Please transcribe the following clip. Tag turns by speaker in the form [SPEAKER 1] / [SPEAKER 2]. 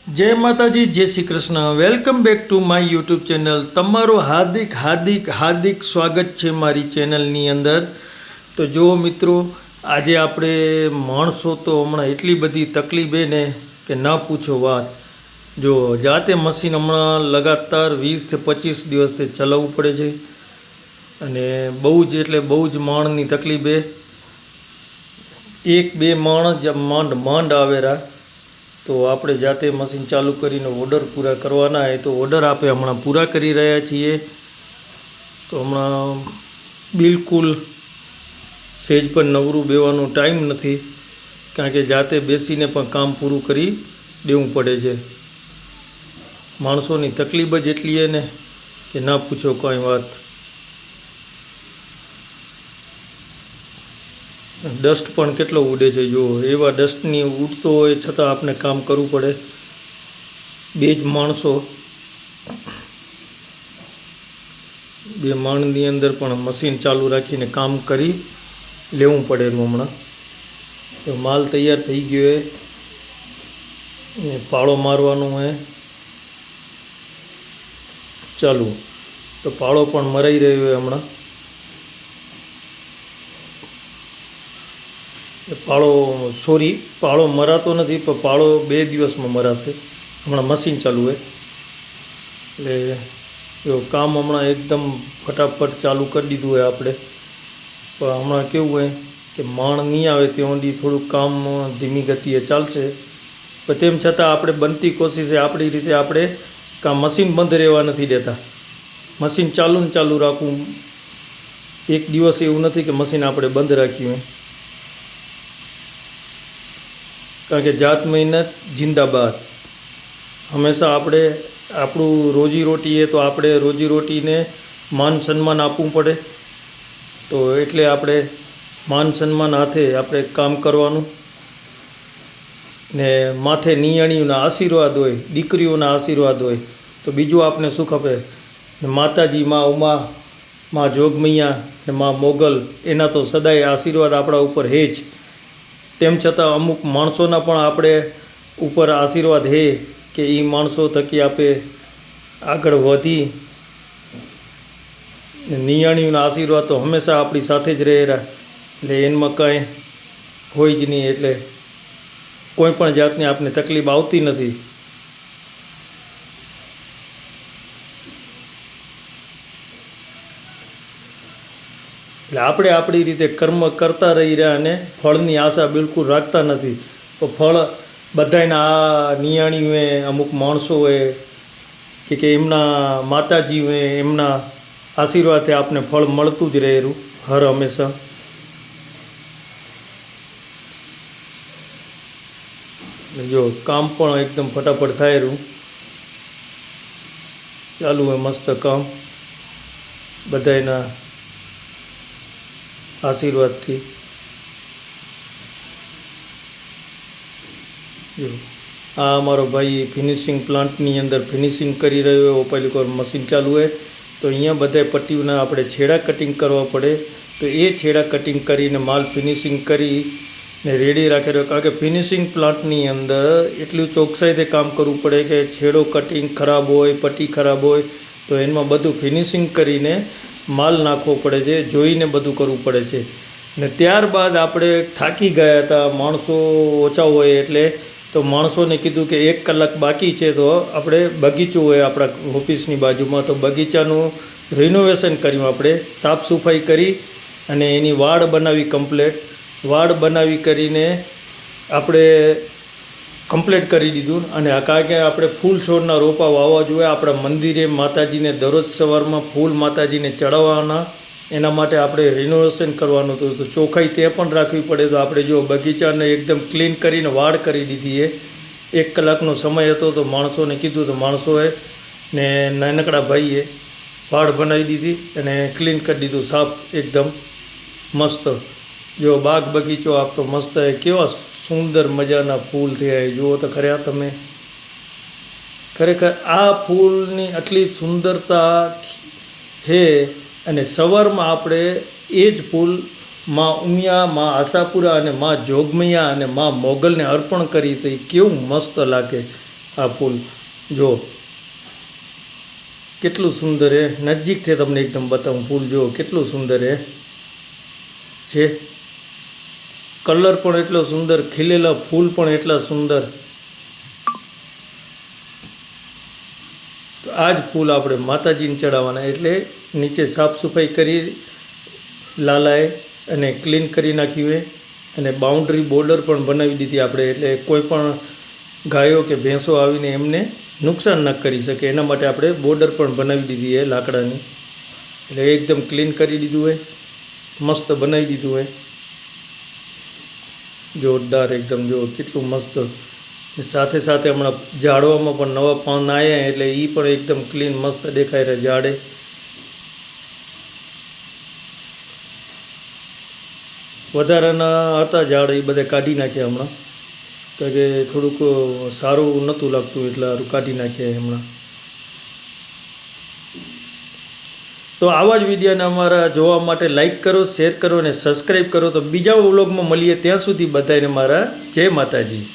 [SPEAKER 1] જય માતાજી, જય Shri Krishna. Welcome back to my YouTube channel. તમારું હાર્દિક સ્વાગત છે મારી ચેનલની અંદર. તો જો મિત્રો, આજે આપણે માણસો તો હમણાં એટલી બધી તકલીફ ને કે ના પૂછો વાત. જો જાતે મશીન હમણાં લગાતાર 20 થી 25 દિવસથી ચલાવવું પડે છે અને બહુ જ માણની તકલીફ. એક બે માણસ માંડ આવેરા, તો આપણે જાતે મશીન ચાલુ કરીને ઓર્ડર પૂરા કરવાના હોય તો ઓર્ડર આપણે હમણાં પૂરા કરી રહ્યા છીએ. તો હમણાં બિલકુલ સહેજ પણ નવરું બેવાનો ટાઈમ નથી, કારણ કે જાતે બેસીને પણ કામ પૂરું કરી દેવું પડે છે. માણસોની તકલીફ જ એટલી ને કે ના પૂછો કાંઈ વાત. ડસ્ટ પણ કેટલો ઉડે છે. જો એવા ડસ્ટની ઉડતો હોય છતાં આપણે કામ કરવું પડે. બે જ માણસો, બે માણની અંદર પણ મશીન ચાલુ રાખીને કામ કરી લેવું પડેલું. હમણાં તો માલ તૈયાર થઈ ગયો એ પાળો મારવાનો હોય ચાલુ. તો પાળો પણ મરાઈ રહ્યો હોય હમણાં. પાળો મરાતો નથી, પણ પાળો 2 દિવસમાં મરાશે. હમણાં મશીન ચાલુ હોય એટલે જો કામ હમણાં એકદમ ફટાફટ ચાલુ કરી દીધું હોય આપણે. પણ હમણાં કેવું હોય કે માણ નહીં આવે ત્યાં સુધી થોડુંક કામ ધીમી ગતિએ ચાલશે. પણ તેમ છતાં આપણે બનતી કોશિશ આપણી રીતે આપણે મશીન બંધ રહેવા નથી દેતા. મશીન ચાલુ રાખવું. એક દિવસ એવું નથી કે મશીન આપણે બંધ રાખ્યું હોય, કારણ કે જાત મહેનત જિંદાબાદ. હંમેશા આપણે આપણું રોજીરોટી તો આપણે રોજીરોટીને માન સન્માન આપવું પડે. તો એટલે આપણે માન સન્માન હાથે આપણે કામ કરવાનું ને માથે નિયાણીઓના આશીર્વાદ હોય, દીકરીઓના આશીર્વાદ હોય તો બીજું આપણે શું ખપે. માતાજી, મા ઉમા, મા જોગમૈયા ને મા મોગલ, એના તો સદાય આશીર્વાદ આપણા ઉપર હે જ. તેમ છતાં અમુક માણસોના પણ આપણે ઉપર આશીર્વાદ હે કે એ માણસો થકી આપણે આગળ વધી. નિયાણીઓના આશીર્વાદ તો હંમેશા આપણી સાથે જ રહેલા, એટલે એમાં કાંઈ હોય જ નહીં. એટલે કોઈ પણ જાતની આપણે તકલીફ આવતી નથી. એટલે આપણે આપણી રીતે કર્મ કરતા રહી રહ્યા અને ફળની આશા બિલકુલ રાખતા નથી. તો ફળ બધાના આ નિયાણીઓએ, અમુક માણસોએ કે એમના માતાજીઓએ, એમના આશીર્વાદથી આપણે ફળ મળતું જ રહેલું હર હંમેશા. જો કામ પણ એકદમ ફટાફટ થાયેલું ચાલુ હોય મસ્ત કામ બધાના આશીર્વાદથી. આ અમારો ભાઈ ફિનિશિંગ પ્લાન્ટની અંદર ફિનિશિંગ કરી રહ્યો હોય. ઓપાલિકોર મશીન ચાલુ હોય તો અહીંયા બધા પટ્ટીઓના આપણે છેડા કટિંગ કરવા પડે. તો એ છેડા કટિંગ કરીને માલ ફિનિશિંગ કરીને રેડી રાખેલો. કારણ કે ફિનિશિંગ પ્લાન્ટની અંદર એટલું ચોકસાઈથી કામ કરવું પડે કે છેડો કટિંગ ખરાબ હોય, પટ્ટી ખરાબ હોય તો એમાં બધું ફિનિશિંગ કરીને માલ નાખવો પડે છે, જોઈને બધું કરવું પડે છે. ને ત્યારબાદ આપણે થાકી ગયા હતા, માણસો ઓછા હોય એટલે. તો માણસોને કીધું કે 1 કલાક બાકી છે તો આપણે બગીચો હોય આપણા ઓફિસની બાજુમાં, તો બગીચાનું રિનોવેશન કર્યું. આપણે સાફ સફાઈ કરી અને એની વાડ બનાવી કમ્પ્લેટ. વાડ બનાવી કરીને આપણે કમ્પ્લીટ કરી દીધું. અને કારણ કે આપણે ફૂલ છોડના રોપા વાવવા જોઈએ. આપણા મંદિરે માતાજીને દરરોજ સવારમાં ફૂલ માતાજીને ચડાવવાના, એના માટે આપણે રિનોવેશન કરવાનું હતું. તો ચોખ્ખાઈ તે પણ રાખવી પડે. તો આપણે જો બગીચાને એકદમ ક્લીન કરીને વાડ કરી દીધી. 1 કલાકનો સમય હતો તો માણસોને કીધું તો માણસોએ ને નાનકડા ભાઈએ વાડ બનાવી દીધી અને ક્લીન કરી દીધું, સાફ એકદમ મસ્ત. જો બાગ બગીચો આપતો મસ્ત. કેવા સુંદર મજાના ફૂલ થયા જુઓ તો ખરા તમે. ખરેખર આ ફૂલની આટલી સુંદરતા છે. અને સવારમાં આપણે એ જ ફૂલ માં ઉમિયા, માં આશાપુરા અને માં જોગમૈયા અને માં મોગલને અર્પણ કરી તો કેવું મસ્ત લાગે. આ ફૂલ જો કેટલું સુંદર હે, નજીકથી તમને એકદમ બતાવું ફૂલ જો કેટલું સુંદર હે છે, કલર પણ એટલો સુંદર, ખીલેલા ફૂલ પણ એટલા સુંદર. તો આ જ ફૂલ આપણે માતાજીને ચડાવવાના, એટલે નીચે સાફ સફાઈ કરી લાલાએ અને ક્લીન કરી નાખ્યું હોય, અને બાઉન્ડ્રી બોર્ડર પણ બનાવી દીધી આપણે, એટલે કોઈ પણ ગાયો કે ભેંસો આવીને એમને નુકસાન ન કરી શકે એના માટે આપણે બોર્ડર પણ બનાવી દીધી છે લાકડાની. એટલે એકદમ ક્લીન કરી દીધું હોય, મસ્ત બનાવી દીધું હોય, જોરદાર એકદમ જો કેટલું મસ્ત. સાથે સાથે હમણાં ઝાડવામાં પણ નવા પાન આવ્યા એટલે એ પણ એકદમ ક્લીન મસ્ત દેખાય રહે ઝાડે. વધારાના હતા ઝાડ એ બધા કાઢી નાખ્યા હમણાં, કારણ કે થોડુંક સારું નહોતું લાગતું એટલે સારું કાઢી નાખ્યા હમણાં. તો આવા જ વિડીયોને અમારા જોવા માટે લાઈક કરો, શેર કરો અને સબસ્ક્રાઈબ કરો. તો બીજા વ્લોગમાં મળીએ, ત્યાં સુધી બધાને મારા જય માતાજી.